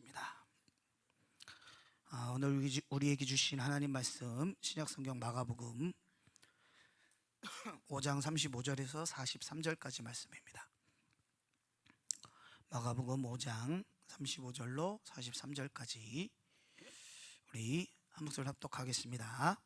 기도하겠습니다. 오늘 우리에게 주신 하나님 말씀 신약성경 마가복음 5장 35절에서 43절까지 말씀입니다. 마가복음 5장 35절로 43절까지 우리 한 목소리 합독하겠습니다.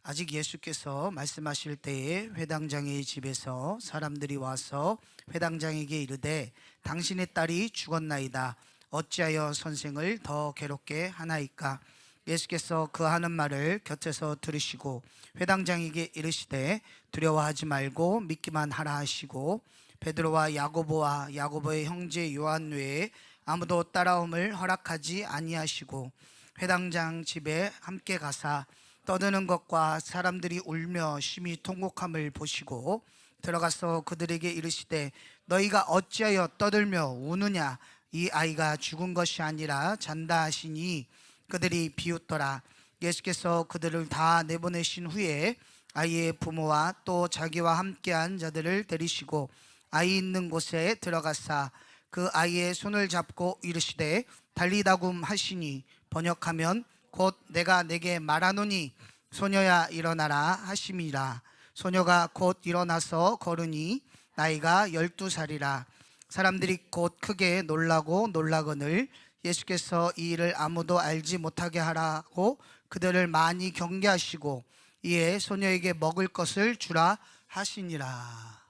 아직 예수께서 말씀하실 때에 회당장의 집에서 사람들이 와서 회당장에게 이르되 당신의 딸이 죽었나이다. 어찌하여 선생을 더 괴롭게 하나이까? 예수께서 그 하는 말을 곁에서 들으시고 회당장에게 이르시되 두려워하지 말고 믿기만 하라 하시고 베드로와 야고보와 야고보의 형제 요한 외에 아무도 따라옴을 허락하지 아니하시고 회당장 집에 함께 가사 떠드는 것과 사람들이 울며 심히 통곡함을 보시고 들어가서 그들에게 이르시되 너희가 어찌하여 떠들며 우느냐? 이 아이가 죽은 것이 아니라 잔다 하시니 그들이 비웃더라. 예수께서 그들을 다 내보내신 후에 아이의 부모와 또 자기와 함께한 자들을 데리시고 아이 있는 곳에 들어가사 그 아이의 손을 잡고 이르시되 달리다굼 하시니 번역하면 곧 내가 내게 말하노니 소녀야 일어나라 하심이라. 소녀가 곧 일어나서 걸으니 나이가 12살이라. 사람들이 곧 크게 놀라고 놀라거늘 예수께서 이 일을 아무도 알지 못하게 하라고 그들을 많이 경계하시고 이에 소녀에게 먹을 것을 주라 하시니라.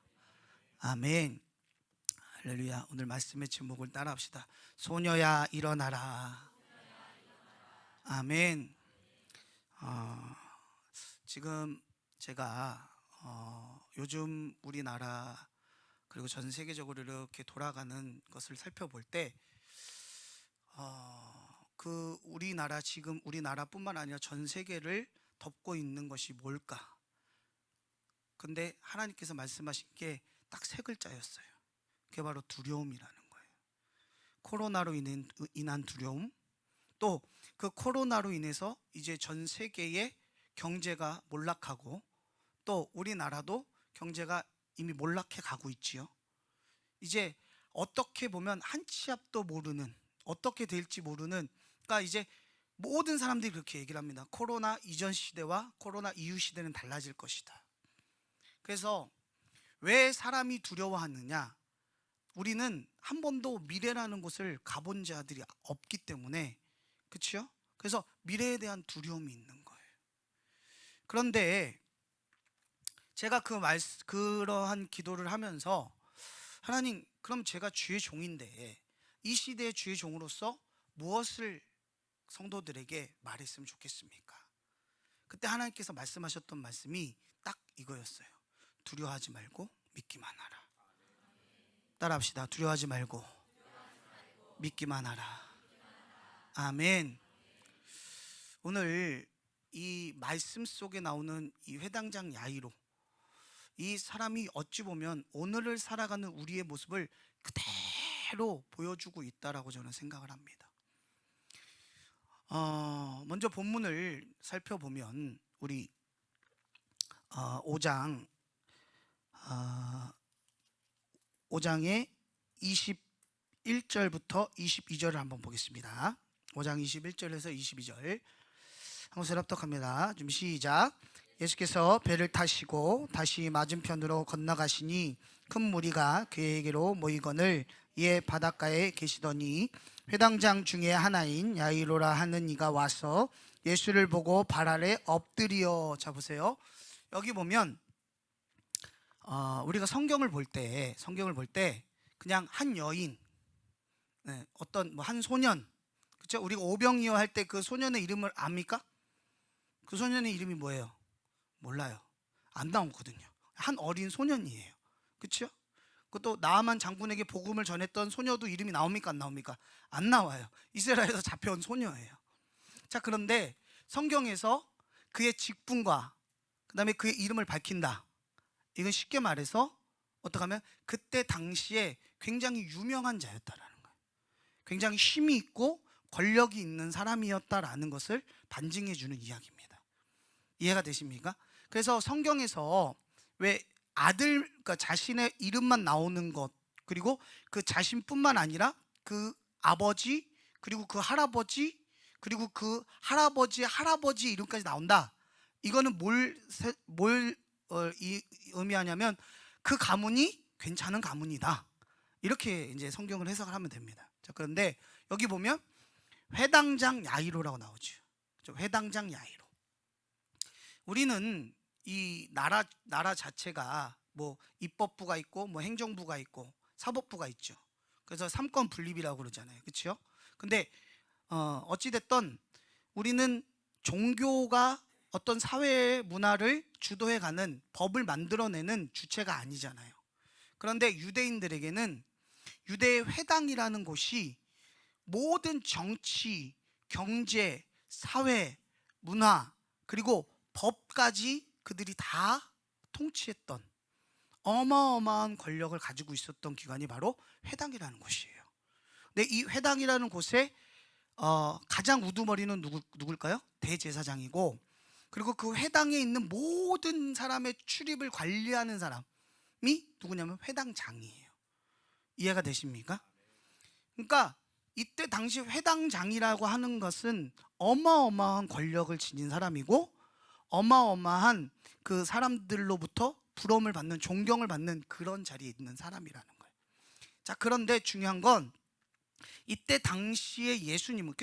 아멘. 할렐루야. 오늘 말씀의 제목을 따라합시다. 소녀야 일어나라. 아멘. 지금 제가 요즘 우리나라 그리고 전 세계적으로 이렇게 돌아가는 것을 살펴볼 때 그 우리나라 지금 우리나라뿐만 아니라 전 세계를 덮고 있는 것이 뭘까? 근데 하나님께서 말씀하신 게 딱 세 글자였어요. 그게 바로 두려움이라는 거예요. 코로나로 인한 두려움, 또 그 코로나로 인해서 이제 전 세계의 경제가 몰락하고 또 우리나라도 경제가 이미 몰락해 가고 있지요. 이제 어떻게 보면 한 치 앞도 모르는, 어떻게 될지 모르는, 그러니까 이제 모든 사람들이 그렇게 얘기를 합니다. 코로나 이전 시대와 코로나 이후 시대는 달라질 것이다. 그래서 왜 사람이 두려워하느냐? 우리는 한 번도 미래라는 곳을 가본 자들이 없기 때문에, 그렇죠? 그래서 미래에 대한 두려움이 있는 거예요. 그런데 제가 그러한 기도를 하면서 하나님, 그럼 제가 주의 종인데 이 시대의 주의 종으로서 무엇을 성도들에게 말했으면 좋겠습니까? 그때 하나님께서 말씀하셨던 말씀이 딱 이거였어요. 두려워하지 말고 믿기만 하라. 따라합시다. 두려워하지 말고 믿기만 하라. 아멘. 오늘 이 말씀 속에 나오는 이 회당장 야이로, 이 사람이 어찌 보면 오늘을 살아가는 우리의 모습을 그대로 보여주고 있다라고 저는 생각을 합니다. 먼저 본문을 살펴보면 우리 5장의 21절부터 22절을 한번 보겠습니다. 5장 21절에서 22절 한국사 합독합니다. 좀 시작. 예수께서 배를 타시고 다시 맞은편으로 건너가시니 큰 무리가 그에게로 모이거늘 이에 바닷가에 계시더니 회당장 중에 하나인 야이로라 하는 이가 와서 예수를 보고 발 아래 엎드려. 자 보세요. 여기 보면 우리가 성경을 볼 때 그냥 한 여인, 어떤 한 소년, 그렇죠? 우리가 오병이어 할 때 그 소년의 이름을 압니까? 그 소년의 이름이 뭐예요? 몰라요. 안 나오거든요. 한 어린 소년이에요. 그렇죠? 그것도 나아만 장군에게 복음을 전했던 소녀도 이름이 나옵니까? 안 나옵니까? 안 나와요. 이스라엘에서 잡혀온 소녀예요. 자, 그런데 성경에서 그의 직분과 그 다음에 그의 이름을 밝힌다. 이건 쉽게 말해서 어떻게 하면 그때 당시에 굉장히 유명한 자였다라는 거예요. 굉장히 힘이 있고 권력이 있는 사람이었다라는 것을 반증해 주는 이야기입니다. 이해가 되십니까? 그래서 성경에서 왜 아들, 그러니까 자신의 이름만 나오는 것, 그리고 그 자신뿐만 아니라 그 아버지, 그리고 그 할아버지, 그리고 그 할아버지의 할아버지 이름까지 나온다. 이거는 뭘 의미하냐면 그 가문이 괜찮은 가문이다. 이렇게 이제 성경을 해석을 하면 됩니다. 자, 그런데 여기 보면 회당장 야이로라고 나오죠. 회당장 야이로. 우리는 이 나라 자체가 뭐 입법부가 있고 뭐 행정부가 있고 사법부가 있죠. 그래서 삼권 분립이라고 그러잖아요. 그렇죠? 근데 어찌 됐든 우리는 종교가 어떤 사회의 문화를 주도해가는 법을 만들어내는 주체가 아니잖아요. 그런데 유대인들에게는 유대 회당이라는 곳이 모든 정치, 경제, 사회, 문화, 그리고 법까지 그들이 다 통치했던 어마어마한 권력을 가지고 있었던 기관이 바로 회당이라는 곳이에요. 근데 이 회당이라는 곳에 가장 우두머리는 누굴까요? 대제사장이고, 그리고 그 회당에 있는 모든 사람의 출입을 관리하는 사람이 누구냐면 회당장이에요. 이해가 되십니까? 그러니까 이때 당시 회당장이라고 하는 것은 어마어마한 권력을 지닌 사람이고 어마어마한 그 사람들로부터 부러움을 받는, 존경을 받는 그런 자리에 있는 사람이라는 거예요. 자, 그런데 중요한 건 이때 당시에 예수님은,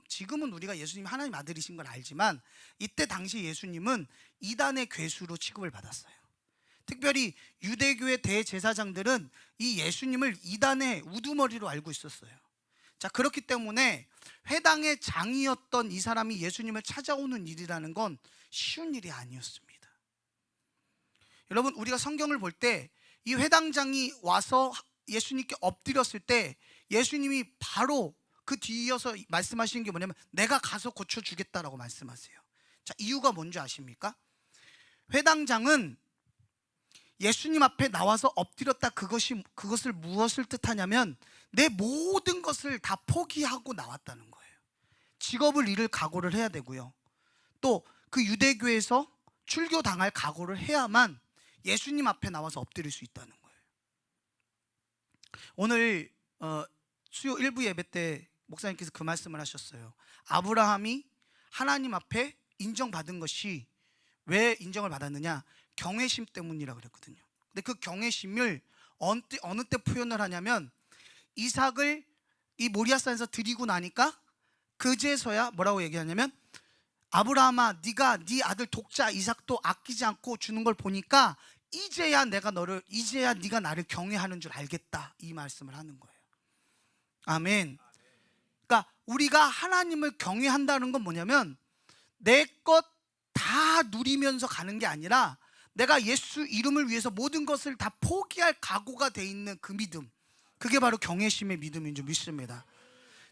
지금은 우리가 예수님이 하나님 아들이신 걸 알지만 이때 당시 예수님은 이단의 괴수로 취급을 받았어요. 특별히 유대교의 대제사장들은 이 예수님을 이단의 우두머리로 알고 있었어요. 자, 그렇기 때문에 회당의 장이었던 이 사람이 예수님을 찾아오는 일이라는 건 쉬운 일이 아니었습니다. 여러분, 우리가 성경을 볼 때 이 회당장이 와서 예수님께 엎드렸을 때 예수님이 바로 그 뒤이어서 말씀하시는 게 뭐냐면 내가 가서 고쳐주겠다라고 말씀하세요. 자, 이유가 뭔지 아십니까? 회당장은 예수님 앞에 나와서 엎드렸다, 그것을 무엇을 뜻하냐면 내 모든 것을 다 포기하고 나왔다는 거예요. 직업을 잃을 각오를 해야 되고요, 또 그 유대교에서 출교당할 각오를 해야만 예수님 앞에 나와서 엎드릴 수 있다는 거예요. 오늘 수요 1부 예배 때 목사님께서 그 말씀을 하셨어요. 아브라함이 하나님 앞에 인정받은 것이 왜 인정을 받았느냐? 경외심 때문이라고 그랬거든요. 근데 그 경외심을 어느 때 표현을 하냐면 이삭을 이 모리아산에서 드리고 나니까 그제서야 뭐라고 얘기하냐면 아브라함아, 네가 네 아들 독자 이삭도 아끼지 않고 주는 걸 보니까 이제야 네가 나를 경외하는 줄 알겠다, 이 말씀을 하는 거예요. 아멘. 그러니까 우리가 하나님을 경외한다는 건 뭐냐면 내 것 다 누리면서 가는 게 아니라 내가 예수 이름을 위해서 모든 것을 다 포기할 각오가 돼 있는 그 믿음, 그게 바로 경외심의 믿음인 줄 믿습니다.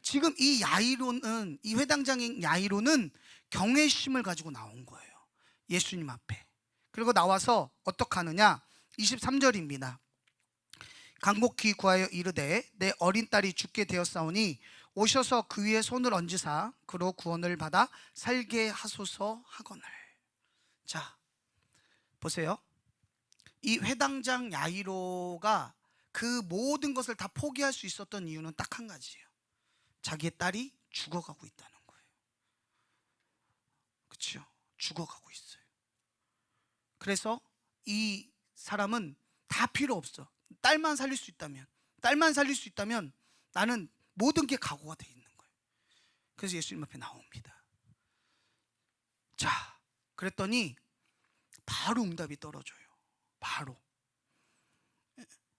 지금 이 야이로는, 이 회당장인 야이로는 경외심을 가지고 나온 거예요, 예수님 앞에. 그리고 나와서 어떻게 하느냐? 23절입니다. 간곡히 구하여 이르되 내 어린 딸이 죽게 되었사오니 오셔서 그 위에 손을 얹으사 그로 구원을 받아 살게 하소서 하거늘. 자, 보세요. 이 회당장 야이로가 그 모든 것을 다 포기할 수 있었던 이유는 딱 한 가지예요. 자기의 딸이 죽어가고 있다는 거예요. 그렇죠? 죽어가고 있어요. 그래서 이 사람은 다 필요 없어. 딸만 살릴 수 있다면 나는 모든 게 각오가 돼 있는 거예요. 그래서 예수님 앞에 나옵니다. 자, 그랬더니 바로 응답이 떨어져요. 바로.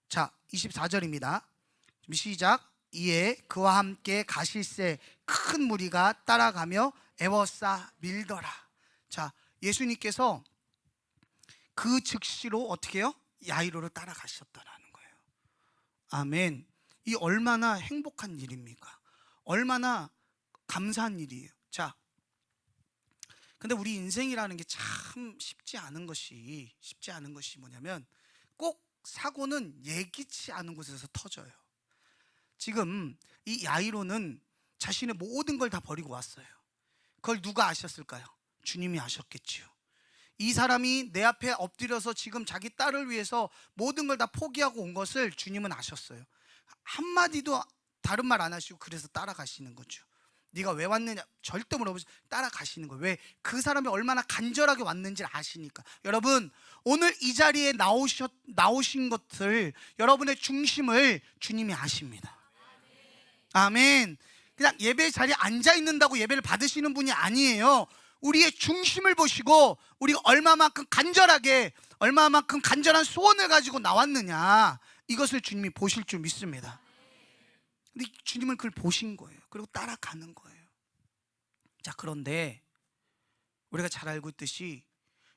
자, 24절입니다. 시작. 이에 그와 함께 가실새 큰 무리가 따라가며 애워싸 밀더라. 자, 예수님께서 그 즉시로 어떻게 해요? 야이로를 따라가셨다라는 거예요. 아멘. 이 얼마나 행복한 일입니까? 얼마나 감사한 일이에요. 자, 근데 우리 인생이라는 게 참 쉽지 않은 것이 뭐냐면 꼭 사고는 예기치 않은 곳에서 터져요. 지금 이 야이로는 자신의 모든 걸 다 버리고 왔어요. 그걸 누가 아셨을까요? 주님이 아셨겠지요. 이 사람이 내 앞에 엎드려서 지금 자기 딸을 위해서 모든 걸 다 포기하고 온 것을 주님은 아셨어요. 한마디도 다른 말 안 하시고 그래서 따라가시는 거죠. 네가 왜 왔느냐 절대 물어보지, 따라가시는 거예요. 왜? 그 사람이 얼마나 간절하게 왔는지를 아시니까. 여러분, 오늘 이 자리에 나오신 것들, 여러분의 중심을 주님이 아십니다. 아멘. 그냥 예배 자리에 앉아 있는다고 예배를 받으시는 분이 아니에요. 우리의 중심을 보시고 우리가 얼마만큼 간절한 소원을 가지고 나왔느냐, 이것을 주님이 보실 줄 믿습니다. 근데 주님은 그걸 보신 거예요. 그리고 따라가는 거예요. 자, 그런데 우리가 잘 알고 있듯이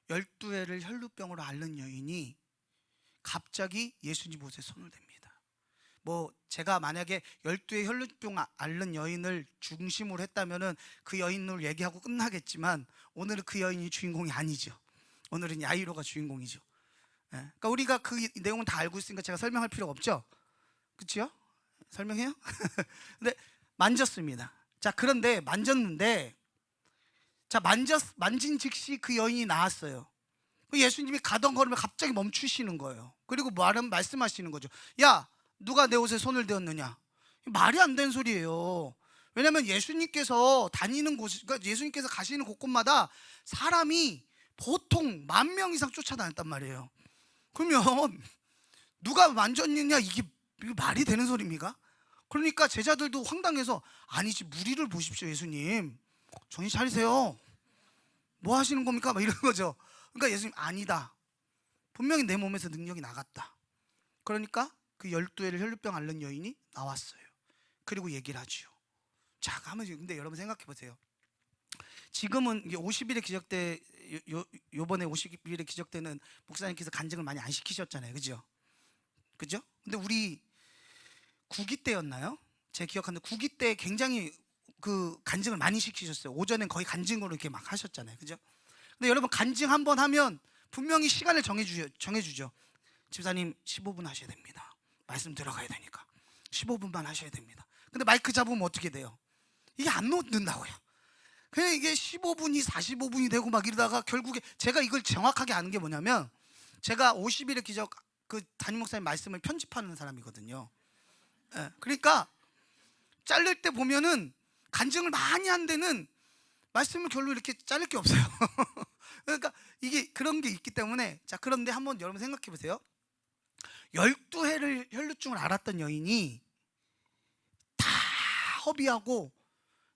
12회를 혈루병으로 앓는 여인이 갑자기 예수님 옷에 손을 댑니다. 제가 만약에 12회 혈루병 앓는 여인을 중심으로 했다면은 그 여인을 얘기하고 끝나겠지만, 오늘은 그 여인이 주인공이 아니죠. 오늘은 야이로가 주인공이죠. 그러니까 우리가 그 내용은 다 알고 있으니까 제가 설명할 필요가 없죠. 그렇죠? 설명해요? 근데 만졌습니다. 자, 그런데 만졌는데, 자, 만진 즉시 그 여인이 나았어요. 예수님이 가던 걸음을 갑자기 멈추시는 거예요. 그리고 말씀하시는 거죠. 야, 누가 내 옷에 손을 대었느냐? 말이 안 되는 소리예요. 왜냐하면 예수님께서 다니는 곳, 그러니까 예수님께서 가시는 곳곳마다 사람이 보통 10,000명 이상 쫓아다녔단 말이에요. 그러면 누가 만졌느냐, 이게 말이 되는 소리입니까? 그러니까 제자들도 황당해서, 아니지, 무리를 보십시오. 예수님 정신 차리세요. 뭐 하시는 겁니까? 막 이런 거죠. 그러니까 예수님, 아니다, 분명히 내 몸에서 능력이 나갔다. 그러니까 그 12회를 혈루병 앓는 여인이 나왔어요. 그리고 얘기를 하죠. 자, 근데 여러분 생각해 보세요. 지금은 50일의 기적 때, 요번에 50일의 기적 때는 목사님께서 간증을 많이 안 시키셨잖아요. 그죠? 근데 우리 구기 때였나요? 제 기억하는데 구기 때 굉장히 그 간증을 많이 시키셨어요. 오전엔 거의 간증으로 이렇게 막 하셨잖아요. 그죠? 근데 여러분, 간증 한번 하면 분명히 시간을 정해주죠. 집사님 15분 하셔야 됩니다. 말씀 들어가야 되니까 15분만 하셔야 됩니다. 근데 마이크 잡으면 어떻게 돼요? 이게 안 놓는다고요. 그냥 이게 15분이 45분이 되고 막 이러다가 결국에, 제가 이걸 정확하게 아는 게 뭐냐면, 제가 50일의 기적 그 담임 목사님 말씀을 편집하는 사람이거든요. 그러니까 자를 때 보면은 간증을 많이 한 데는 말씀을 별로 이렇게 자를 게 없어요. 그러니까 이게 그런 게 있기 때문에. 자, 그런데 한번 여러분 생각해 보세요. 12회를 혈루증을 앓았던 여인이 다 허비하고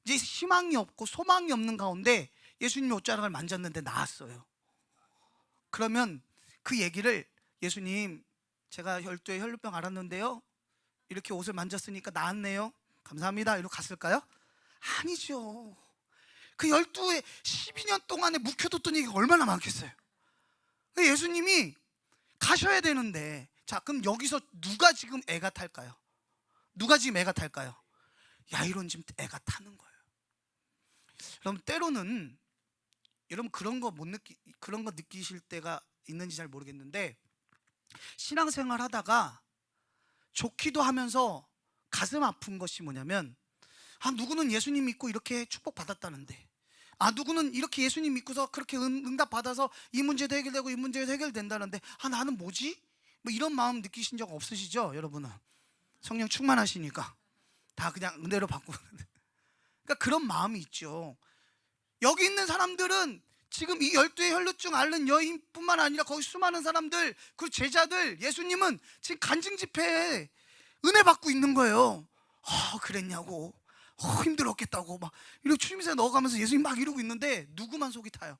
이제 희망이 없고 소망이 없는 가운데 예수님이 옷자락을 만졌는데 나았어요. 그러면 그 얘기를, 예수님 제가 12회 혈루병 앓았는데요, 이렇게 옷을 만졌으니까 나았네요, 감사합니다, 이러고 갔을까요? 아니죠. 그 12회 12년 동안에 묵혀뒀던 얘기가 얼마나 많겠어요. 예수님이 가셔야 되는데. 자, 그럼 여기서 누가 지금 애가 탈까요? 야이로는 지금 애가 타는 거예요. 여러분, 때로는 여러분 그런 거 느끼실 때가 있는지 잘 모르겠는데, 신앙생활 하다가 좋기도 하면서 가슴 아픈 것이 뭐냐면, 누구는 예수님 믿고 이렇게 축복받았다는데, 누구는 이렇게 예수님 믿고서 그렇게 응답 받아서 이 문제도 해결되고 이 문제도 해결된다는데, 나는 뭐지? 뭐 이런 마음 느끼신 적 없으시죠? 여러분은 성령 충만하시니까 다 그냥 은혜로 받고. 그러니까 그런 마음이 있죠. 여기 있는 사람들은 지금 이 12의 혈루증 앓는 여인뿐만 아니라 거기 수많은 사람들, 그 제자들, 예수님은 지금 간증 집회에 은혜 받고 있는 거예요. 그랬냐고, 힘들었겠다고 막 이렇게 추임새 넣어가면서 예수님 막 이러고 있는데, 누구만 속이 타요?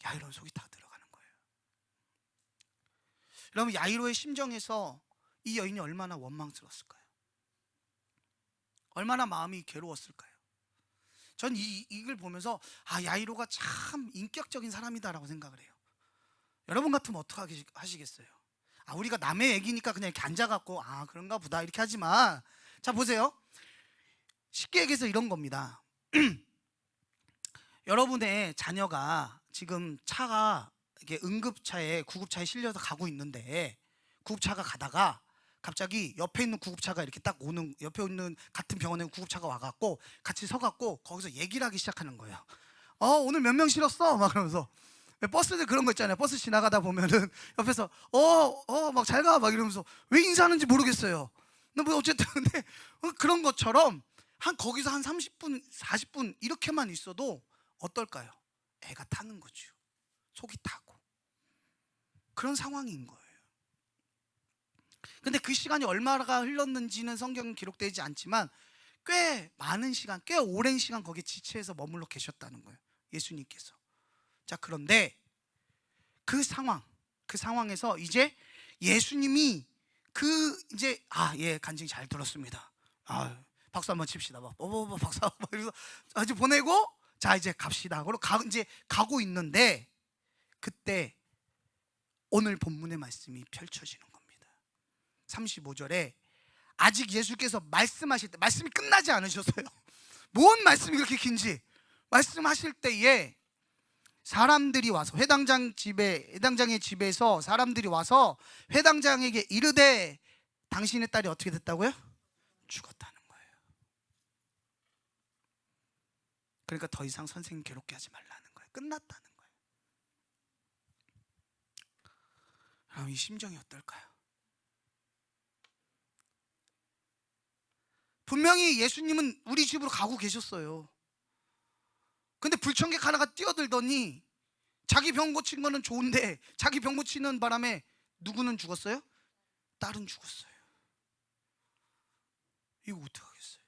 야이로는 속이 다 들어가는 거예요. 여러분, 야이로의 심정에서 이 여인이 얼마나 원망스러웠을까요? 얼마나 마음이 괴로웠을까요? 전 이걸 보면서 야이로가 참 인격적인 사람이다라고 생각을 해요. 여러분 같으면 어떻게 하시겠어요? 우리가 남의 얘기니까 그냥 이렇게 앉아갖고 그런가 보다 이렇게 하지만, 자, 보세요. 쉽게 얘기해서 이런 겁니다. 여러분의 자녀가 지금 차가 이렇게 응급차에, 구급차에 실려서 가고 있는데, 구급차가 가다가 갑자기 옆에 있는 구급차가 이렇게 딱 오는, 옆에 있는 같은 병원에 구급차가 와갖고 같이 서갖고 거기서 얘기를 하기 시작하는 거예요. 오늘 몇 명 실었어? 막 그러면서. 버스들 그런 거 있잖아요. 버스 지나가다 보면은 옆에서 막 잘 가 막 이러면서 왜 인사하는지 모르겠어요. 뭐 어쨌든 근데 그런 것처럼 거기서 한 30분, 40분 이렇게만 있어도 어떨까요? 애가 타는 거죠. 속이 타고. 그런 상황인 거예요. 근데 그 시간이 얼마가 흘렀는지는 성경은 기록되지 않지만 꽤 많은 시간, 꽤 오랜 시간 거기에 지체해서 머물러 계셨다는 거예요, 예수님께서. 자, 그런데 그 상황에서 이제 예수님이 예, 간증 잘 들었습니다. 박수 한번 칩시다. 박수 한번 이래서 아주 보내고, 자, 이제 갑시다. 그리고 이제 가고 있는데 그때 오늘 본문의 말씀이 펼쳐지는 겁니다. 35절에 아직 예수께서 말씀하실 때, 말씀이 끝나지 않으셨어요. 뭔 말씀이 그렇게 긴지. 말씀하실 때에 사람들이 와서 회당장의 집에서 사람들이 와서 회당장에게 이르되 당신의 딸이 어떻게 됐다고요? 죽었다는 거예요. 그러니까 더 이상 선생님 괴롭게 하지 말라는 거예요. 끝났다는 거예요. 그럼 이 심정이 어떨까요? 분명히 예수님은 우리 집으로 가고 계셨어요. 근데 불청객 하나가 뛰어들더니 자기 병 고친 거는 좋은데 자기 병 고치는 바람에 누구는 죽었어요? 딸은 죽었어요. 이거 어떡하겠어요?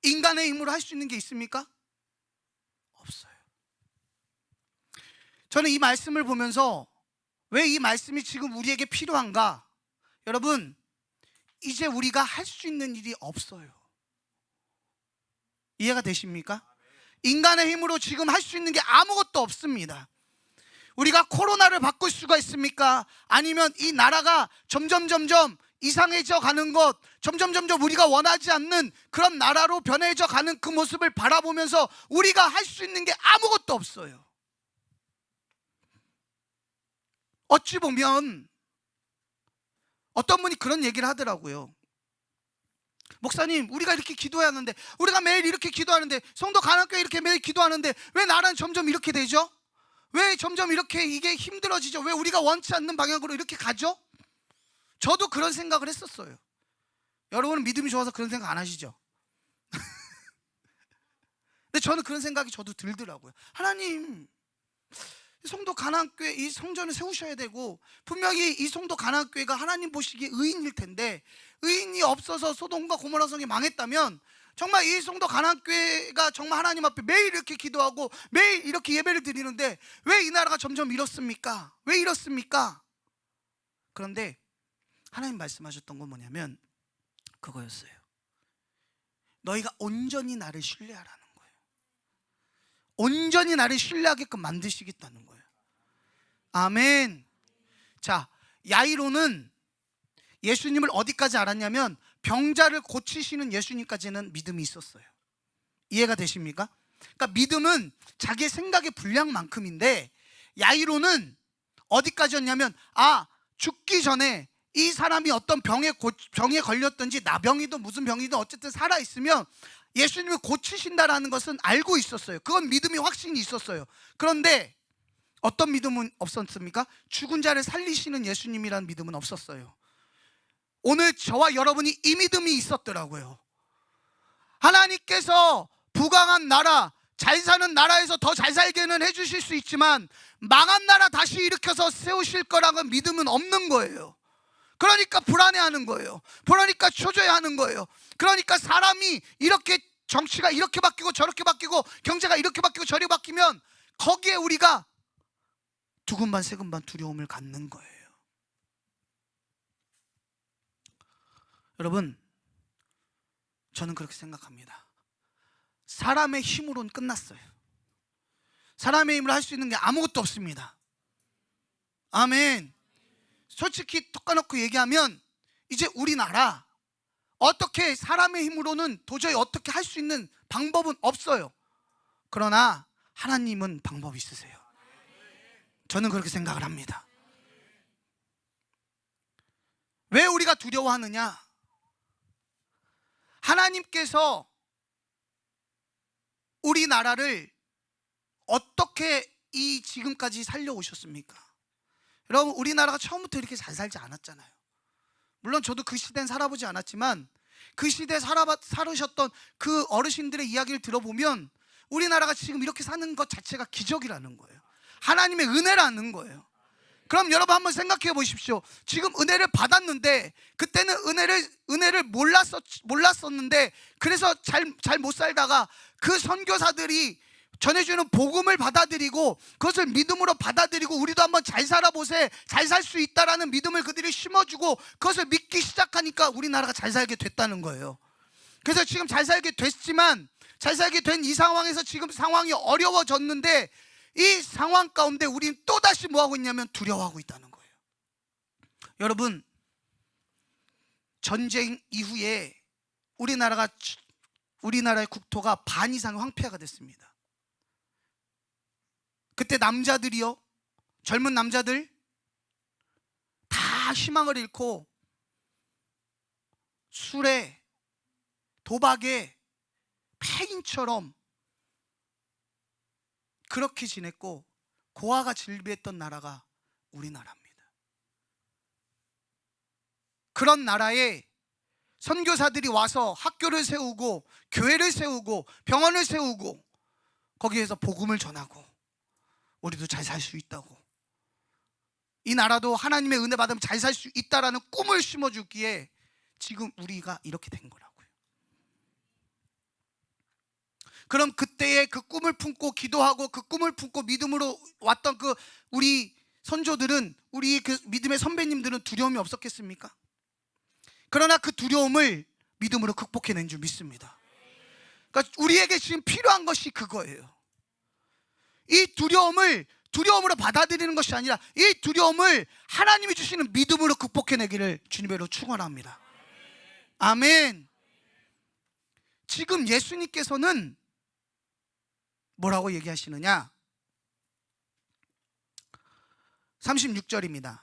인간의 힘으로 할 수 있는 게 있습니까? 없어요. 저는 이 말씀을 보면서 왜 이 말씀이 지금 우리에게 필요한가? 여러분, 이제 우리가 할 수 있는 일이 없어요. 이해가 되십니까? 인간의 힘으로 지금 할 수 있는 게 아무것도 없습니다. 우리가 코로나를 바꿀 수가 있습니까? 아니면 이 나라가 점점 이상해져 가는 것, 점점 우리가 원하지 않는 그런 나라로 변해져 가는 그 모습을 바라보면서 우리가 할 수 있는 게 아무것도 없어요. 어찌 보면 어떤 분이 그런 얘기를 하더라고요. 목사님, 우리가 이렇게 기도해야 하는데, 우리가 매일 이렇게 기도하는데, 성도 가난교회 이렇게 매일 기도하는데 왜 나라는 점점 이렇게 되죠? 왜 점점 이렇게 이게 힘들어지죠? 왜 우리가 원치 않는 방향으로 이렇게 가죠? 저도 그런 생각을 했었어요. 여러분은 믿음이 좋아서 그런 생각 안 하시죠? 근데 저는 그런 생각이 저도 들더라고요. 하나님, 성도 가난교회 이 성전을 세우셔야 되고, 분명히 이 성도 가난교회가 하나님 보시기에 의인일 텐데, 의인이 없어서 소돔과 고모라 성이 망했다면 정말 이 성도 가난교회가 정말 하나님 앞에 매일 이렇게 기도하고 매일 이렇게 예배를 드리는데 왜 이 나라가 점점 이렇습니까? 왜 이렇습니까? 그런데 하나님 말씀하셨던 건 뭐냐면 그거였어요. 너희가 온전히 나를 신뢰하라는 거예요. 온전히 나를 신뢰하게끔 만드시겠다는 거예요. 아멘. 자, 야이로는 예수님을 어디까지 알았냐면 병자를 고치시는 예수님까지는 믿음이 있었어요. 이해가 되십니까? 그러니까 믿음은 자기의 생각의 분량만큼인데, 야이로는 어디까지였냐면 죽기 전에 이 사람이 어떤 병에 걸렸든지 나병이든 무슨 병이든 어쨌든 살아있으면 예수님을 고치신다라는 것은 알고 있었어요. 그건 믿음이 확신이 있었어요. 그런데 어떤 믿음은 없었습니까? 죽은 자를 살리시는 예수님이라는 믿음은 없었어요. 오늘 저와 여러분이 이 믿음이 있었더라고요. 하나님께서 부강한 나라, 잘 사는 나라에서 더 잘 살게는 해주실 수 있지만 망한 나라 다시 일으켜서 세우실 거라는 믿음은 없는 거예요. 그러니까 불안해하는 거예요. 그러니까 초조해하는 거예요. 그러니까 사람이 이렇게, 정치가 이렇게 바뀌고 저렇게 바뀌고 경제가 이렇게 바뀌고 저렇게 바뀌면 거기에 우리가 두근반 세근반 두려움을 갖는 거예요. 여러분, 저는 그렇게 생각합니다. 사람의 힘으로는 끝났어요. 사람의 힘으로 할 수 있는 게 아무것도 없습니다. 아멘. 솔직히 톡 까놓고 얘기하면 이제 우리나라 어떻게 사람의 힘으로는 도저히 어떻게 할 수 있는 방법은 없어요. 그러나 하나님은 방법이 있으세요. 저는 그렇게 생각을 합니다. 왜 우리가 두려워하느냐? 하나님께서 우리나라를 어떻게 이 지금까지 살려오셨습니까? 여러분, 우리나라가 처음부터 이렇게 잘 살지 않았잖아요. 물론 저도 그 시대는 살아보지 않았지만 그 시대에 살으셨던 그 어르신들의 이야기를 들어보면 우리나라가 지금 이렇게 사는 것 자체가 기적이라는 거예요. 하나님의 은혜라는 거예요. 그럼 여러분 한번 생각해 보십시오. 지금 은혜를 받았는데 그때는 은혜를 몰랐었는데 그래서 잘 못 살다가 그 선교사들이 전해주는 복음을 받아들이고 그것을 믿음으로 받아들이고 우리도 한번 잘 살아보세, 잘 살 수 있다라는 믿음을 그들이 심어주고 그것을 믿기 시작하니까 우리나라가 잘 살게 됐다는 거예요. 그래서 지금 잘 살게 됐지만 잘 살게 된 이 상황에서 지금 상황이 어려워졌는데 이 상황 가운데 우리는 또다시 뭐하고 있냐면 두려워하고 있다는 거예요. 여러분, 전쟁 이후에 우리나라의 국토가 반 이상 황폐화가 됐습니다. 그때 남자들이요, 젊은 남자들 다 희망을 잃고 술에 도박에 폐인처럼 그렇게 지냈고 고아가 질비했던 나라가 우리나라입니다. 그런 나라에 선교사들이 와서 학교를 세우고 교회를 세우고 병원을 세우고 거기에서 복음을 전하고 우리도 잘 살 수 있다고, 이 나라도 하나님의 은혜 받으면 잘 살 수 있다라는 꿈을 심어주기에 지금 우리가 이렇게 된 거라고요. 그럼 그때의 그 꿈을 품고 기도하고 그 꿈을 품고 믿음으로 왔던 그 우리 선조들은, 우리 그 믿음의 선배님들은 두려움이 없었겠습니까? 그러나 그 두려움을 믿음으로 극복해낸 줄 믿습니다. 그러니까 우리에게 지금 필요한 것이 그거예요. 이 두려움으로 받아들이는 것이 아니라 이 두려움을 하나님이 주시는 믿음으로 극복해내기를 주님으로 축원합니다. 아멘. 지금 예수님께서는 뭐라고 얘기하시느냐? 36절입니다.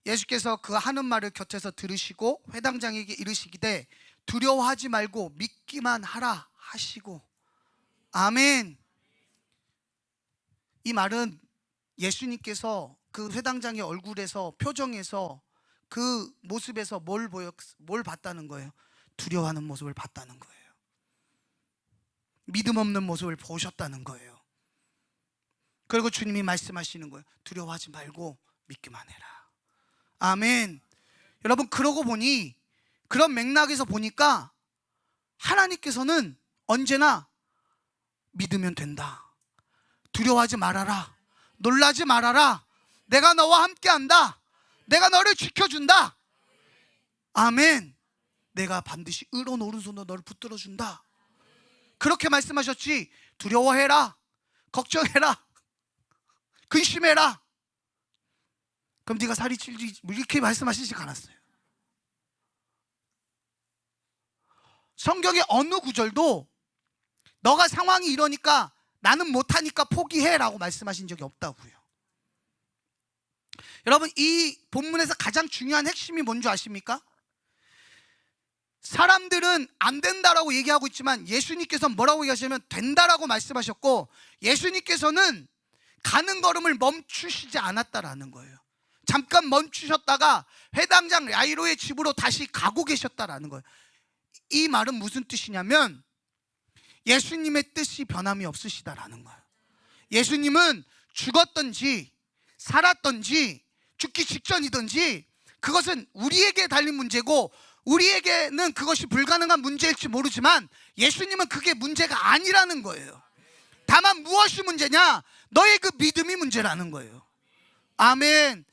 예수께서 그 하는 말을 곁에서 들으시고 회당장에게 이르시기되 두려워하지 말고 믿기만 하라 하시고. 아멘. 이 말은 예수님께서 그 회당장의 얼굴에서, 표정에서, 그 모습에서 뭘 봤다는 거예요? 두려워하는 모습을 봤다는 거예요. 믿음 없는 모습을 보셨다는 거예요. 그리고 주님이 말씀하시는 거예요. 두려워하지 말고 믿기만 해라. 아멘. 여러분, 그러고 보니, 그런 맥락에서 보니까 하나님께서는 언제나 믿으면 된다, 두려워하지 말아라, 놀라지 말아라, 내가 너와 함께한다, 내가 너를 지켜준다, 아멘, 내가 반드시 의로운 오른손으로 너를 붙들어준다, 그렇게 말씀하셨지. 두려워해라, 걱정해라, 근심해라, 그럼 네가 살이 찔지, 이렇게 말씀하시지 않았어요. 성경의 어느 구절도 너가 상황이 이러니까 나는 못하니까 포기해라고 말씀하신 적이 없다고요. 여러분, 이 본문에서 가장 중요한 핵심이 뭔지 아십니까? 사람들은 안 된다라고 얘기하고 있지만 예수님께서 뭐라고 얘기하시냐면 된다라고 말씀하셨고, 예수님께서는 가는 걸음을 멈추시지 않았다라는 거예요. 잠깐 멈추셨다가 회당장 야이로의 집으로 다시 가고 계셨다라는 거예요. 이 말은 무슨 뜻이냐면 예수님의 뜻이 변함이 없으시다라는 거예요. 예수님은 죽었든지 살았든지 죽기 직전이든지 그것은 우리에게 달린 문제고 우리에게는 그것이 불가능한 문제일지 모르지만 예수님은 그게 문제가 아니라는 거예요. 다만 무엇이 문제냐? 너의 그 믿음이 문제라는 거예요. 아멘.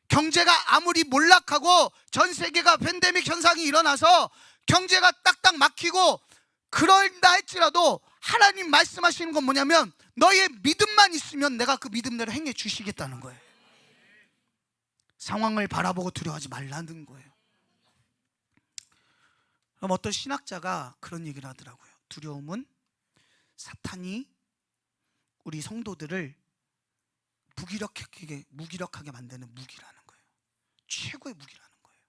경제가 아무리 몰락하고 전 세계가 팬데믹 현상이 일어나서 경제가 딱딱 막히고 그런다 할지라도 하나님 말씀하시는 건 뭐냐면 너의 믿음만 있으면 내가 그 믿음대로 행해 주시겠다는 거예요. 상황을 바라보고 두려워하지 말라는 거예요. 그럼 어떤 신학자가 그런 얘기를 하더라고요. 두려움은 사탄이 우리 성도들을 무기력하게 만드는 무기라는 거예요. 최고의 무기라는 거예요.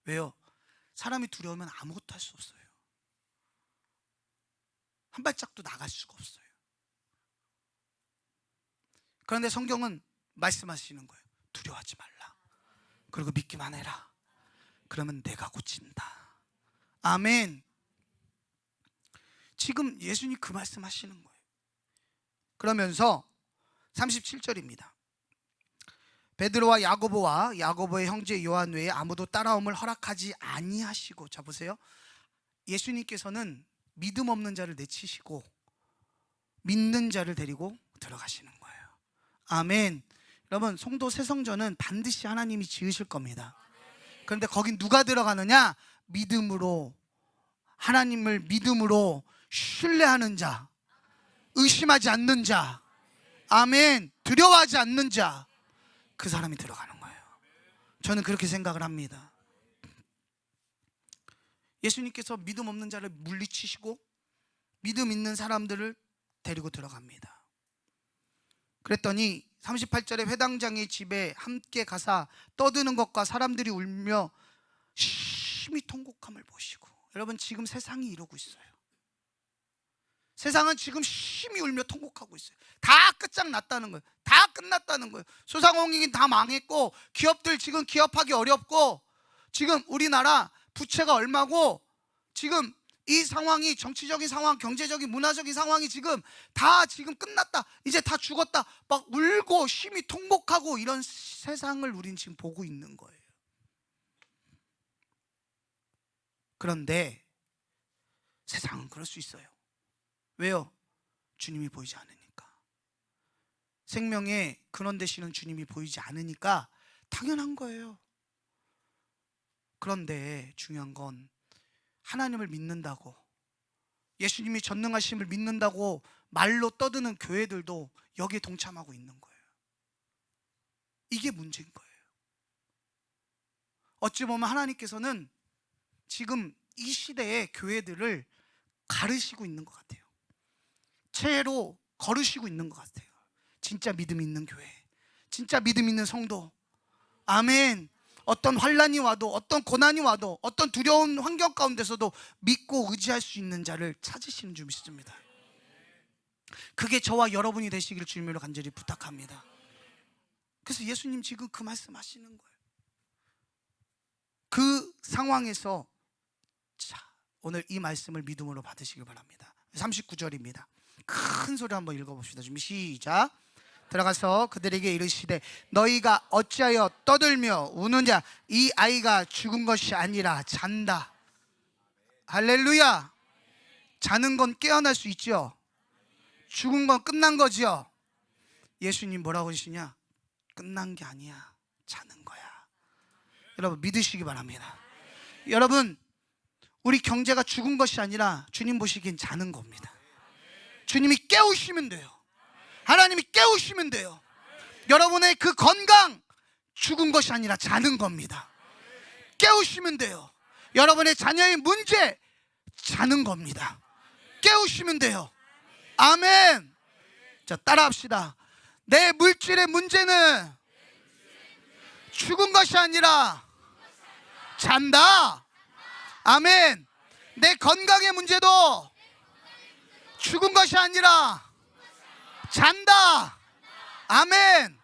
왜요? 사람이 두려우면 아무것도 할 수 없어요. 한 발짝도 나갈 수가 없어요. 그런데 성경은 말씀하시는 거예요. 두려워하지 말라. 그리고 믿기만 해라. 그러면 내가 고친다. 아멘. 지금 예수님 그 말씀 하시는 거예요. 그러면서 37절입니다. 베드로와 야고보의 형제 요한 외에 아무도 따라옴을 허락하지 아니하시고. 자 보세요. 예수님께서는 믿음 없는 자를 내치시고 믿는 자를 데리고 들어가시는 거예요. 아멘. 여러분, 송도 새성전은 반드시 하나님이 지으실 겁니다. 그런데 거긴 누가 들어가느냐? 믿음으로, 하나님을 믿음으로 신뢰하는 자, 의심하지 않는 자, 아멘, 두려워하지 않는 자, 그 사람이 들어가는 거예요. 저는 그렇게 생각을 합니다. 예수님께서 믿음 없는 자를 물리치시고 믿음 있는 사람들을 데리고 들어갑니다. 그랬더니 38절에 회당장의 집에 함께 가사 떠드는 것과 사람들이 울며 심히 통곡함을 보시고. 여러분, 지금 세상이 이러고 있어요. 세상은 지금 심히 울며 통곡하고 있어요. 다 끝장났다는 거예요. 다 끝났다는 거예요. 소상공인이 다 망했고, 기업들 지금 기업하기 어렵고, 지금 우리나라 부채가 얼마고, 지금 이 상황이, 정치적인 상황, 경제적인, 문화적인 상황이 지금 다 지금 끝났다, 이제 다 죽었다, 막 울고 심히 통곡하고, 이런 세상을 우린 지금 보고 있는 거예요. 그런데 세상은 그럴 수 있어요. 왜요? 주님이 보이지 않으니까. 생명의 근원 되시는 주님이 보이지 않으니까 당연한 거예요. 그런데 중요한 건 하나님을 믿는다고, 예수님이 전능하심을 믿는다고 말로 떠드는 교회들도 여기에 동참하고 있는 거예요. 이게 문제인 거예요. 어찌 보면 하나님께서는 지금 이 시대의 교회들을 가르시고 있는 것 같아요. 채로 거르시고 있는 것 같아요. 진짜 믿음 있는 교회, 진짜 믿음 있는 성도, 아멘. 어떤 환난이 와도, 어떤 고난이 와도, 어떤 두려운 환경 가운데서도 믿고 의지할 수 있는 자를 찾으시는 줄 믿습니다. 그게 저와 여러분이 되시기를 주님으로 간절히 부탁합니다. 그래서 예수님 지금 그 말씀 하시는 거예요. 그 상황에서, 자, 오늘 이 말씀을 믿음으로 받으시길 바랍니다. 39절입니다. 큰 소리 한번 읽어봅시다. 준비 시작. 들어가서 그들에게 이르시되 너희가 어찌하여 떠들며 우느냐? 이 아이가 죽은 것이 아니라 잔다. 할렐루야. 자는 건 깨어날 수 있죠. 죽은 건 끝난 거죠. 예수님 뭐라고 하시냐? 끝난 게 아니야, 자는 거야. 여러분 믿으시기 바랍니다. 여러분, 우리 경제가 죽은 것이 아니라 주님 보시기엔 자는 겁니다. 주님이 깨우시면 돼요. 하나님이 깨우시면 돼요. 여러분의 그 건강 죽은 것이 아니라 자는 겁니다. 깨우시면 돼요. 여러분의 자녀의 문제 자는 겁니다. 깨우시면 돼요. 아멘. 자, 따라합시다. 내 물질의 문제는 죽은 것이 아니라 잔다. 아멘. 내 건강의 문제도 죽은 것이 아니라 잔다. 아멘.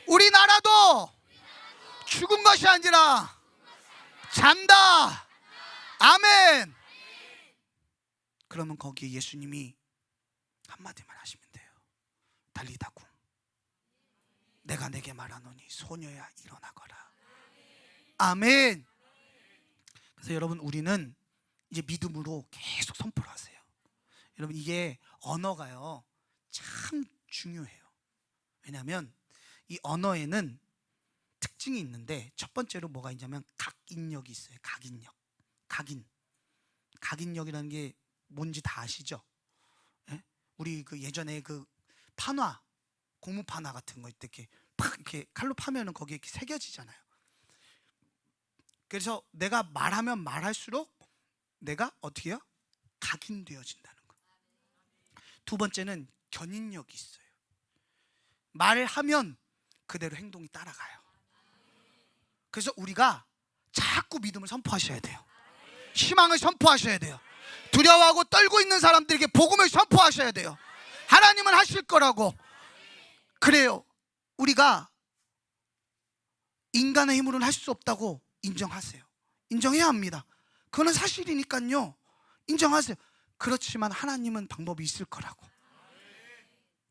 우리나라도 죽은 것이 아니라 잔다. 아멘. 그러면 거기에 예수님이 한마디만 하시면 돼요. 달리다구 내가 내게 말하노니 소녀야 일어나거라. 아멘. 그래서 여러분, 우리는 이제 믿음으로 계속 선포를 하세요. 여러분, 이게 언어가요 참 중요해요. 왜냐하면 이 언어에는 특징이 있는데, 첫 번째로 뭐가 있냐면 각인력이 있어요. 각인력. 각인력이라는 게 뭔지 다 아시죠? 예? 우리 그 예전에 그 판화, 고무 판화 같은 거 이렇게 팍 이렇게 칼로 파면은 거기에 이렇게 새겨지잖아요. 그래서 내가 말하면 말할수록 내가 어떻게 해요? 각인되어진다는 거. 두 번째는 견인력이 있어요. 말을 하면 그대로 행동이 따라가요. 그래서 우리가 자꾸 믿음을 선포하셔야 돼요. 희망을 선포하셔야 돼요. 두려워하고 떨고 있는 사람들에게 복음을 선포하셔야 돼요. 하나님은 하실 거라고. 그래요. 우리가 인간의 힘으로는 할 수 없다고 인정하세요. 인정해야 합니다. 그거는 사실이니까요. 인정하세요. 그렇지만 하나님은 방법이 있을 거라고.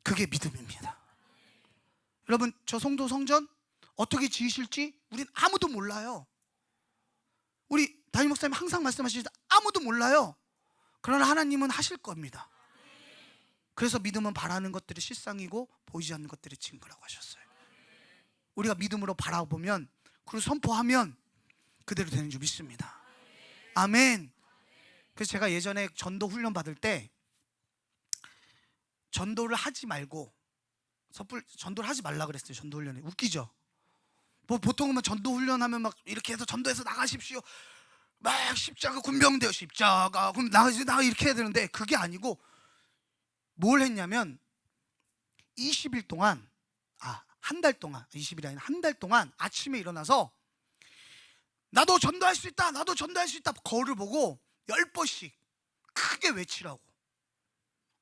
그게 믿음입니다. 여러분, 저 성도 성전 어떻게 지으실지 우린 아무도 몰라요. 우리 담임 목사님 항상 말씀하시는데 아무도 몰라요. 그러나 하나님은 하실 겁니다. 그래서 믿음은 바라는 것들이 실상이고 보이지 않는 것들이 증거라고 하셨어요. 우리가 믿음으로 바라보면, 그리고 선포하면 그대로 되는 줄 믿습니다. 아멘. 그래서 제가 예전에 전도 훈련 받을 때 전도를 하지 말고 전도를 하지 말라 그랬어요. 전도 훈련에. 웃기죠? 뭐 보통은 전도 훈련하면 막 이렇게 해서 전도해서 나가십시오, 막 십자가 군병대요, 십자가 그럼 나가 이렇게 해야 되는데, 그게 아니고 뭘 했냐면 20일 동안, 한 달 동안, 20일이 아니라 한 달 동안 아침에 일어나서 나도 전도할 수 있다, 나도 전도할 수 있다, 거울을 보고 10번씩 크게 외치라고.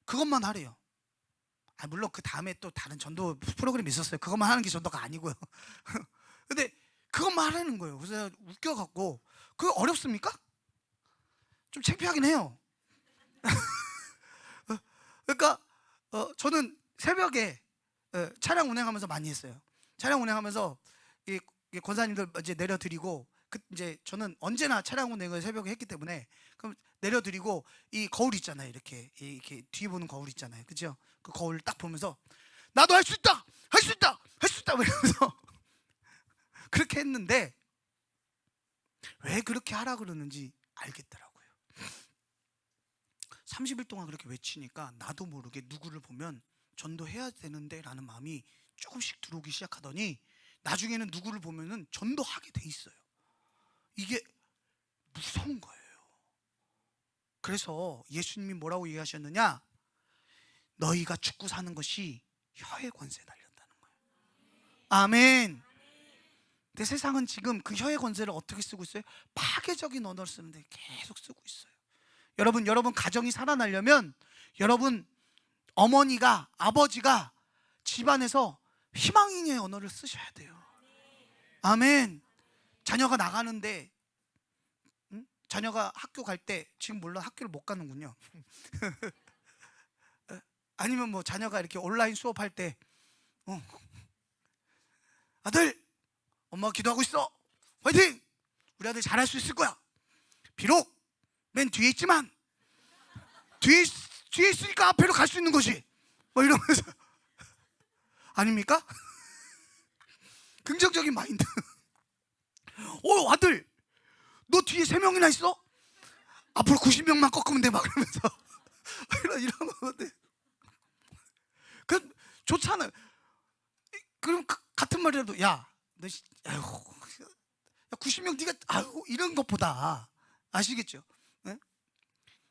그것만 하래요. 물론 그 다음에 또 다른 전도 프로그램이 있었어요. 그것만 하는 게 전도가 아니고요. 근데 그것만 하라는 거예요. 그래서 웃겨갖고, 그거 어렵습니까? 좀 창피하긴 해요. 그러니까 저는 새벽에 차량 운행하면서 많이 했어요. 차량 운행하면서 이 권사님들 이제 내려드리고, 이제 저는 언제나 차량 운행을 새벽에 했기 때문에, 그럼 내려드리고 이 거울 있잖아요. 이렇게 뒤에 보는 거울 있잖아요. 그죠? 그 거울 딱 보면서 나도 할 수 있다, 할 수 있다, 할 수 있다 이러면서 그렇게 했는데, 왜 그렇게 하라 그러는지 알겠더라고요. 30일 동안 그렇게 외치니까 나도 모르게 누구를 보면 전도해야 되는데 라는 마음이 조금씩 들어오기 시작하더니, 나중에는 누구를 보면은 전도하게 돼 있어요. 이게 무서운 거예요. 그래서 예수님이 뭐라고 얘기하셨느냐? 너희가 죽고 사는 것이 혀의 권세에 달렸다는 거예요. 아멘. 근데 세상은 지금 그 혀의 권세를 어떻게 쓰고 있어요? 파괴적인 언어를 쓰는데 계속 쓰고 있어요. 여러분 가정이 살아나려면 여러분 어머니가, 아버지가 집안에서 희망인의 언어를 쓰셔야 돼요. 아멘. 자녀가 나가는데, 자녀가 학교 갈 때, 지금 물론 학교를 못 가는군요. 아니면 뭐 자녀가 이렇게 온라인 수업할 때, 아들, 엄마가 기도하고 있어, 화이팅! 우리 아들 잘할 수 있을 거야. 비록 맨 뒤에 있지만 뒤에 있으니까 앞으로 갈 수 있는 거지, 뭐 이러면서 아닙니까? 긍정적인 마인드. 아들, 너 뒤에 3명이나 있어? 앞으로 90명만 꺾으면 돼, 막 그러면서 이런 거거든. 그 좋잖아요. 그럼 같은 말이라도, 야, 너, 아이고, 90명 네가, 아이고, 이런 것보다, 아시겠죠? 네?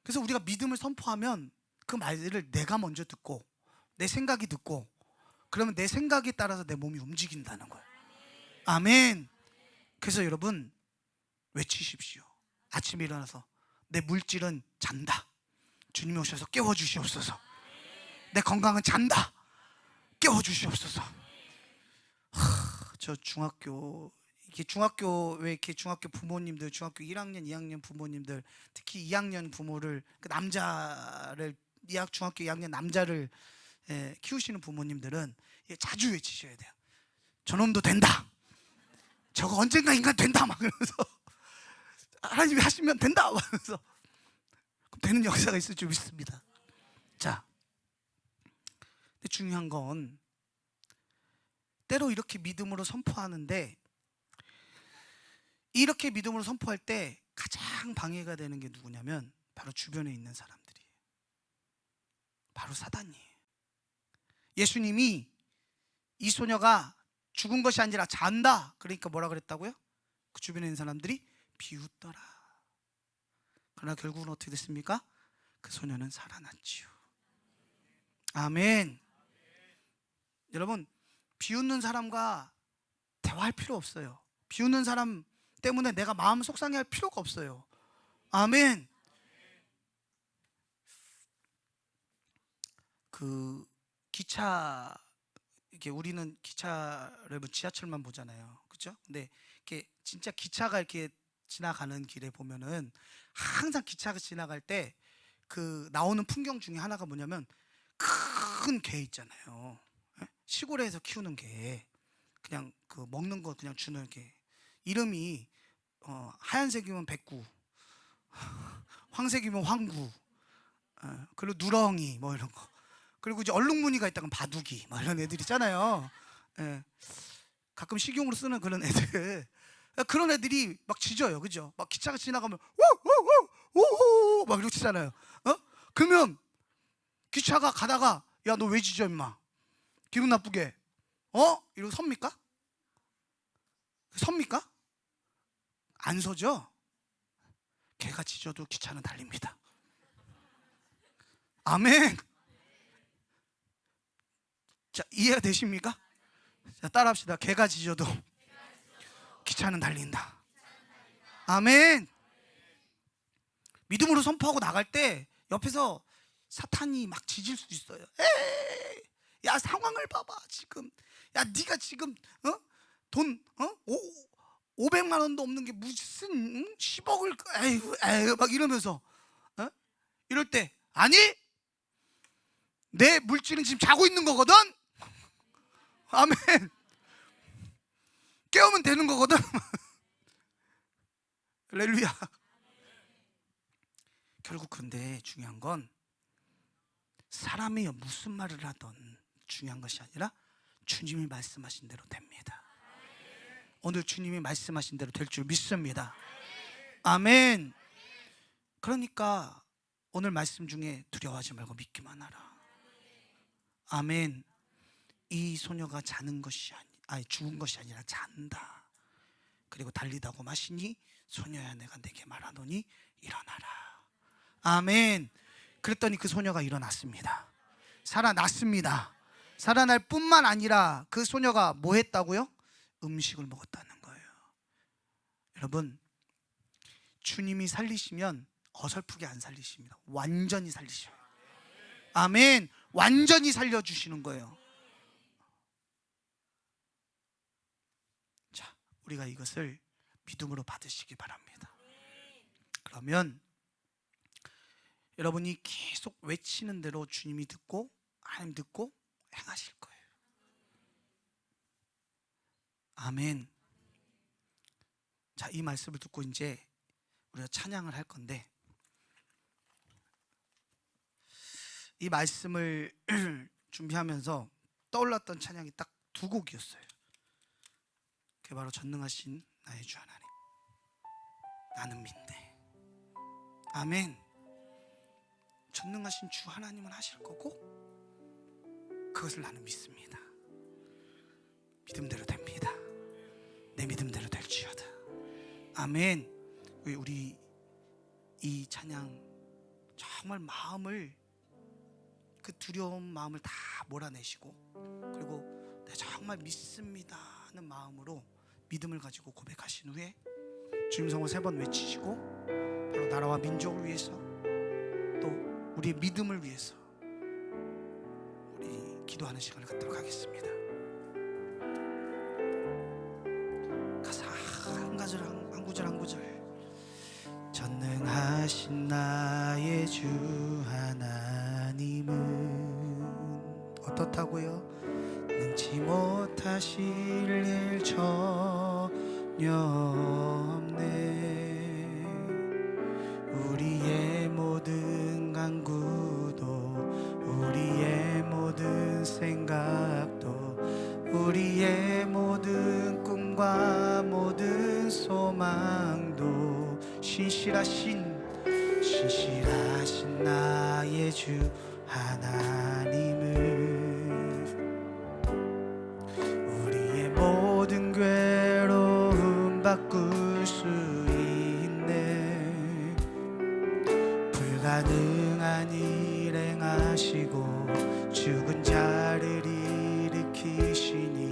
그래서 우리가 믿음을 선포하면 그 말들을 내가 먼저 듣고 내 생각이 듣고, 그러면 내 생각에 따라서 내 몸이 움직인다는 거예요. 아멘. 그래서 여러분 외치십시오. 아침에 일어나서 내 물질은 잔다, 주님이 오셔서 깨워주시옵소서. 내 건강은 잔다, 깨워주시옵소서. 저 중학교 왜 이렇게 중학교 부모님들, 중학교 1학년 2학년 부모님들, 특히 2학년 부모를, 그 남자를, 중학교 2학년 남자를 키우시는 부모님들은 자주 외치셔야 돼요. 저놈도 된다, 저거 언젠가 인간 된다, 막 그러면서 하나님이 하시면 된다, 막 그러면서 되는 역사가 있을 줄 믿습니다. 자, 근데 중요한 건 때로 이렇게 믿음으로 선포하는데, 이렇게 믿음으로 선포할 때 가장 방해가 되는 게 누구냐면 바로 주변에 있는 사람들이에요. 바로 사단이에요. 예수님이 이 소녀가 죽은 것이 아니라 잔다, 그러니까 뭐라 그랬다고요? 그 주변에 있는 사람들이 비웃더라. 그러나 결국은 어떻게 됐습니까? 그 소녀는 살아났지요. 아멘. 여러분, 비웃는 사람과 대화할 필요 없어요. 비웃는 사람 때문에 내가 마음 속상해할 필요가 없어요. 아멘. 그 기차, 이렇게 우리는 기차를 뭐 지하철만 보잖아요, 그렇죠? 근데 이렇게 진짜 기차가 이렇게 지나가는 길에 보면은 항상 기차가 지나갈 때 그 나오는 풍경 중에 하나가 뭐냐면 큰 개 있잖아요. 시골에서 키우는 개, 그냥 그 먹는 거 그냥 주는 개. 이름이 하얀색이면 백구, 황색이면 황구, 그리고 누렁이 뭐 이런 거. 그리고 이제 얼룩무늬가 있다면 바둑이 뭐 이런 애들 있잖아요. 가끔 식용으로 쓰는 그런 애들. 그런 애들이 막 짖어요, 그죠? 막 기차가 지나가면 오오오오오 막 이렇게 짖잖아요. 그러면 기차가 가다가 야, 너 왜 짖어 임마? 기분 나쁘게. 이러고 섭니까? 섭니까? 안 서죠? 개가 짖어도 기차는 달립니다. 아멘. 자, 이해가 되십니까? 자, 따라합시다. 개가 짖어도 기차는 달린다. 아멘. 믿음으로 선포하고 나갈 때 옆에서 사탄이 막 짖을 수도 있어요. 에이, 야, 상황을 봐봐 지금. 야, 네가 지금 돈 500만 원도 없는 게 무슨 10억을 에휴 막 이러면서 이럴 때 아니, 내 물질은 지금 자고 있는 거거든. 아멘. 깨우면 되는 거거든. 할렐루야. 결국 그런데 중요한 건 사람이 무슨 말을 하던 중요한 것이 아니라 주님이 말씀하신 대로 됩니다. 오늘 주님이 말씀하신 대로 될 줄 믿습니다. 아멘. 그러니까 오늘 말씀 중에 두려워하지 말고 믿기만 하라. 아멘. 이 소녀가 자는 것이 아니 죽은 것이 아니라 잔다. 그리고 달리다고 마시니 소녀야, 내가 내게 말하노니 일어나라. 아멘. 그랬더니 그 소녀가 일어났습니다. 살아났습니다. 살아날 뿐만 아니라 그 소녀가 뭐 했다고요? 음식을 먹었다는 거예요. 여러분, 주님이 살리시면 어설프게 안 살리십니다. 완전히 살리셔요. 아멘. 완전히 살려주시는 거예요. 자, 우리가 이것을 믿음으로 받으시기 바랍니다. 그러면 여러분이 계속 외치는 대로 주님이 듣고 하나님 듣고 행하실 거예요. 아멘. 자, 이 말씀을 듣고 이제 우리가 찬양을 할 건데, 이 말씀을 준비하면서 떠올랐던 찬양이 딱 두 곡이었어요. 그게 바로 전능하신 나의 주 하나님, 나는 믿네. 아멘. 전능하신 주 하나님은 하실 거고 그것을 나는 믿습니다. 믿음대로 됩니다. 내 믿음대로 될지어다. 아멘. 우리 이 찬양 정말 마음을, 그 두려운 마음을 다 몰아내시고, 그리고 내가 정말 믿습니다 하는 마음으로 믿음을 가지고 고백하신 후에 주님 성호 3번 외치시고, 바로 나라와 민족을 위해서 또 우리의 믿음을 위해서 우리 기도하는 시간을 갖도록 하겠습니다. 가사 한 구절 한 구절 한 구절. 전능하신 나의 주 하나님은 어떻다고요? 능치 못하실 일 전혀 없네. 우리의 모든 간구도, 우리의 모든 생각도, 우리의 모든 꿈과 모든 소망도 신실하신 나의 주 하나님을, 우리의 모든 괴로움 바꿀 수 있네. 불가능한 일 행하시고 죽은 자를 일으키시니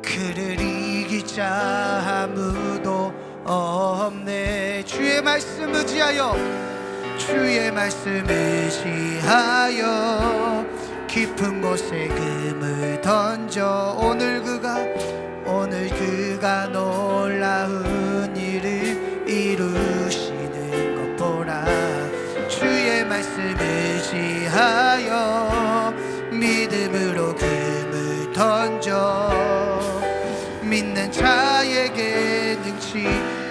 그를 이길 자 아무도 없네. 주의 말씀 의지하여, 주의 말씀 의지하여 깊은 곳에 금을 던져 오늘 그가 놀라운 일을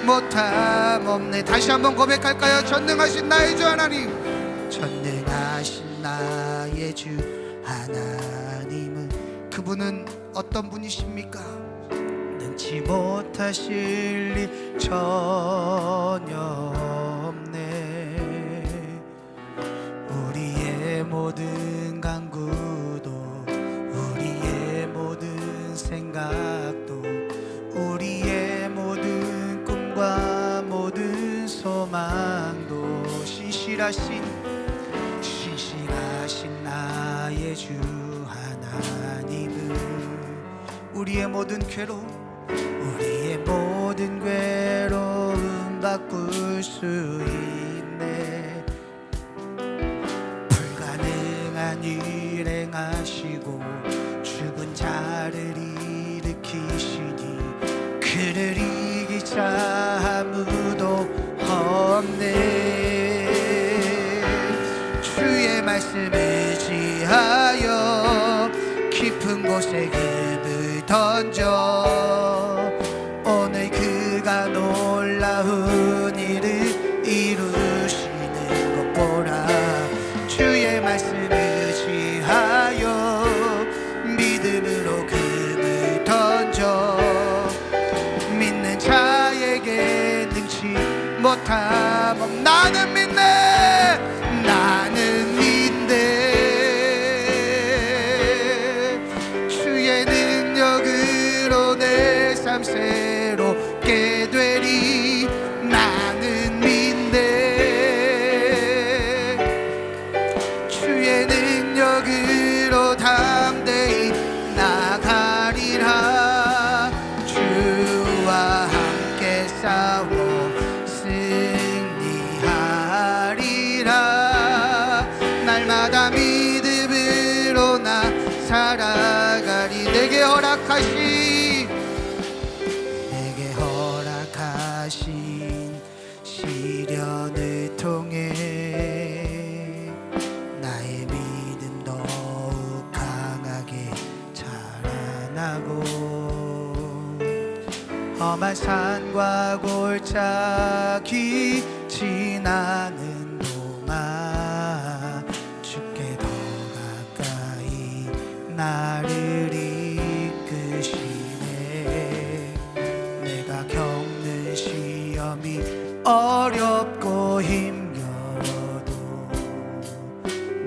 못함 없네. 다시 한번 고백할까요? 전능하신 나의 주 하나님, 전능하신 나의 주 하나님은, 그분은 어떤 분이십니까? 능치 못하실 일 전혀 없네. 우리의 모든 간구도, 우리의 모든 생각도, 우리의 모든 꿈과 모든 소망도 신실하신 나의 주 하나님은 우리의 모든 괴로움, 우리의 모든 괴로움 바꿀 수 있네. 불가능한 일 행하시고 죽은 자를 일으키시니 그를 이길 자 아무도 없네. 주의 말씀 의지하여 깊은 곳에 금을 던져 오늘 그가 놀라운 일을 이루시는 것 보라. 주의 말씀 의지하여 믿음으로 금을 던져 믿는 자에게 능치 못함 없. 나는 믿네, 나는 믿네. 주의 능력으로 내 삶 새롭게 되리. 나는 믿네. 주의 능력으로 담대히 나가리라. 주와 함께 싸워 승리하리라. 날마다 믿음으로 나 살아가리. 내게 허락하신 시련을 통해 나의 믿음 더욱 강하게 자라나고 험한 산과 골짜기 지나는 동안 주께 더 가까이 나를 이끄시네. 내가 겪는 시험이 어렵고 힘겨도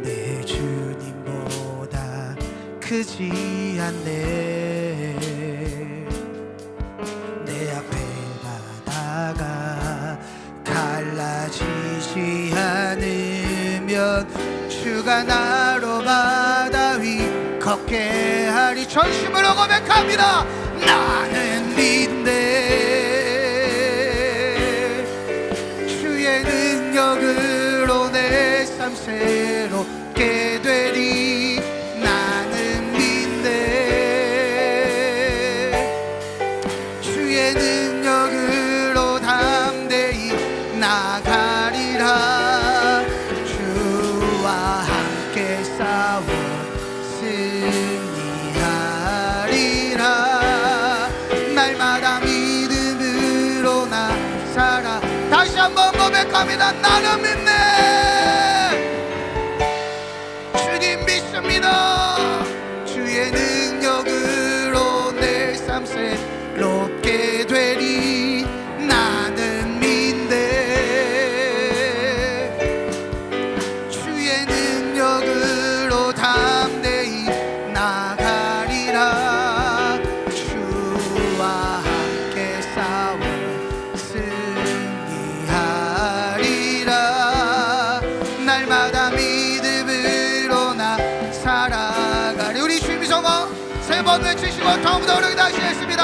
내 주님보다 크지 않네. 내 앞에 바다가 갈라지지 않으면 주가 나로 바다 위 걷게 하리. 전심으로 고백합니다. 나는 믿네. 주의 능력으로 내 삶 새롭게 되리. 나는 믿네. 주의 능력으로 담대히 나가리라. 주와 함께 싸워 승리하리라. 날마다 믿음으로 나 살아. 다시 한번 고백합니다. 나는 믿네. 주님 믿습니다. 주의 능력으로 내 삶 새롭게 되리. 나는 믿네. 주의 능력으로 담대히 나가리라. 주와 함께 싸워 승리하리라. 날마다 믿음으로 나 살아가리. 우리 주님 성어 세 번 외치시고 처음부터 다시 했습니다.